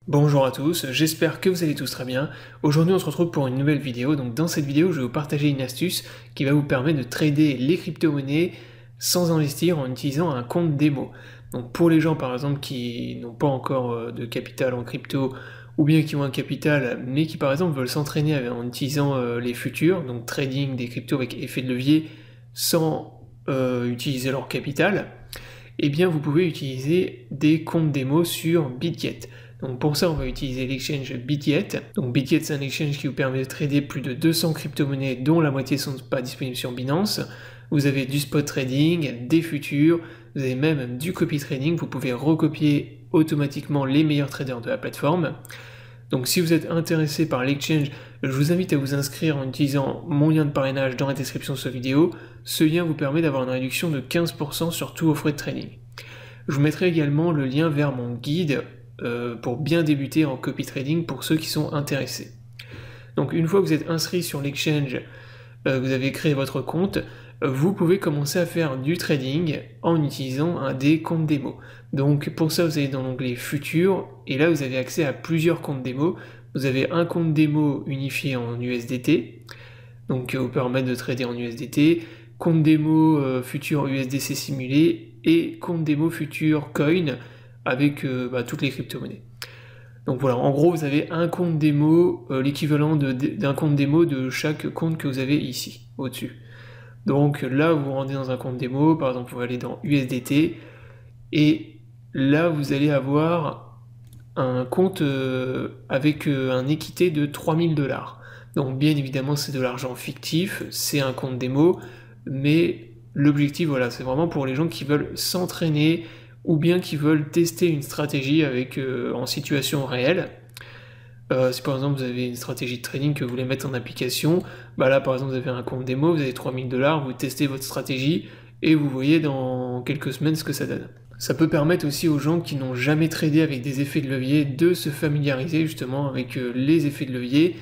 Bonjour à tous, j'espère que vous allez tous très bien. Aujourd'hui on se retrouve pour une nouvelle vidéo. Donc dans cette vidéo je vais vous partager une astuce qui va vous permettre de trader les crypto-monnaies sans investir en utilisant un compte démo. Donc pour les gens par exemple qui n'ont pas encore de capital en crypto ou bien qui ont un capital mais qui par exemple veulent s'entraîner en utilisant les futurs, donc trading des cryptos avec effet de levier sans utiliser leur capital, eh bien vous pouvez utiliser des comptes démo sur Bitget. Donc pour ça, on va utiliser l'exchange Bitget. Donc Bitget, c'est un exchange qui vous permet de trader plus de 200 crypto-monnaies dont la moitié ne sont pas disponibles sur Binance. Vous avez du spot trading, des futurs, vous avez même du copy trading. Vous pouvez recopier automatiquement les meilleurs traders de la plateforme. Donc si vous êtes intéressé par l'exchange, je vous invite à vous inscrire en utilisant mon lien de parrainage dans la description de cette vidéo. Ce lien vous permet d'avoir une réduction de 15% sur tous vos frais de trading. Je vous mettrai également le lien vers mon guide pour bien débuter en copy trading pour ceux qui sont intéressés. Donc une fois que vous êtes inscrit sur l'exchange, vous avez créé votre compte, vous pouvez commencer à faire du trading en utilisant un des comptes démo. Donc pour ça vous allez dans l'onglet futurs et là vous avez accès à plusieurs comptes démo. Vous avez un compte démo unifié en USDT, donc qui vous permet de trader en USDT, compte démo futur USDC simulé et compte démo futur coin avec toutes les crypto-monnaies. Donc voilà, en gros vous avez un compte démo, l'équivalent d'un compte démo de chaque compte que vous avez ici, au-dessus. Donc là vous vous rendez dans un compte démo, par exemple vous allez dans USDT, et là vous allez avoir un compte avec un équité de 3000 $. Donc bien évidemment c'est de l'argent fictif, c'est un compte démo, mais l'objectif voilà, c'est vraiment pour les gens qui veulent s'entraîner ou bien qui veulent tester une stratégie en situation réelle. Si par exemple vous avez une stratégie de trading que vous voulez mettre en application, là par exemple vous avez un compte démo, vous avez 3000 $, vous testez votre stratégie et vous voyez dans quelques semaines ce que ça donne. Ça peut permettre aussi aux gens qui n'ont jamais tradé avec des effets de levier de se familiariser justement avec les effets de levier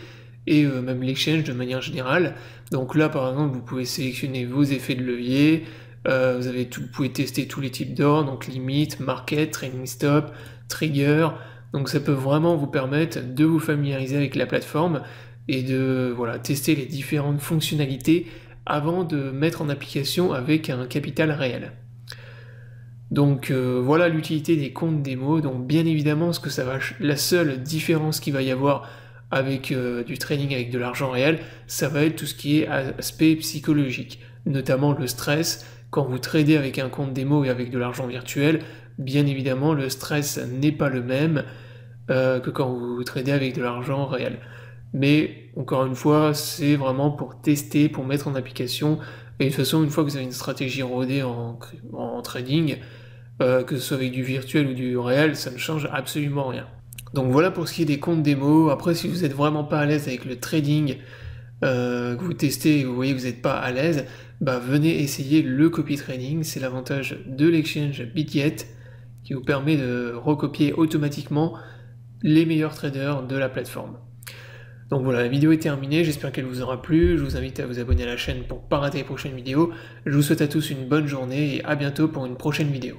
et même l'exchange de manière générale. Donc là par exemple vous pouvez sélectionner vos effets de levier, vous pouvez tester tous les types d'ordres, donc limite, market, trailing stop, trigger. Donc ça peut vraiment vous permettre de vous familiariser avec la plateforme et de tester les différentes fonctionnalités avant de mettre en application avec un capital réel. Donc voilà l'utilité des comptes démo. Donc bien évidemment, la seule différence qu'il va y avoir avec du trading avec de l'argent réel, ça va être tout ce qui est aspect psychologique, notamment le stress. Quand vous tradez avec un compte démo et avec de l'argent virtuel, bien évidemment le stress n'est pas le même que quand vous tradez avec de l'argent réel. Mais encore une fois, c'est vraiment pour tester, pour mettre en application. Et de toute façon, une fois que vous avez une stratégie rodée en trading, que ce soit avec du virtuel ou du réel, ça ne change absolument rien. Donc voilà pour ce qui est des comptes démo. Après, si vous n'êtes vraiment pas à l'aise avec le trading, que vous testez et que vous voyez que vous n'êtes pas à l'aise, venez essayer le copy trading. C'est l'avantage de l'exchange Bitget qui vous permet de recopier automatiquement les meilleurs traders de la plateforme. Donc voilà, la vidéo est terminée, j'espère qu'elle vous aura plu. Je vous invite à vous abonner à la chaîne pour ne pas rater les prochaines vidéos. Je vous souhaite à tous une bonne journée et à bientôt pour une prochaine vidéo.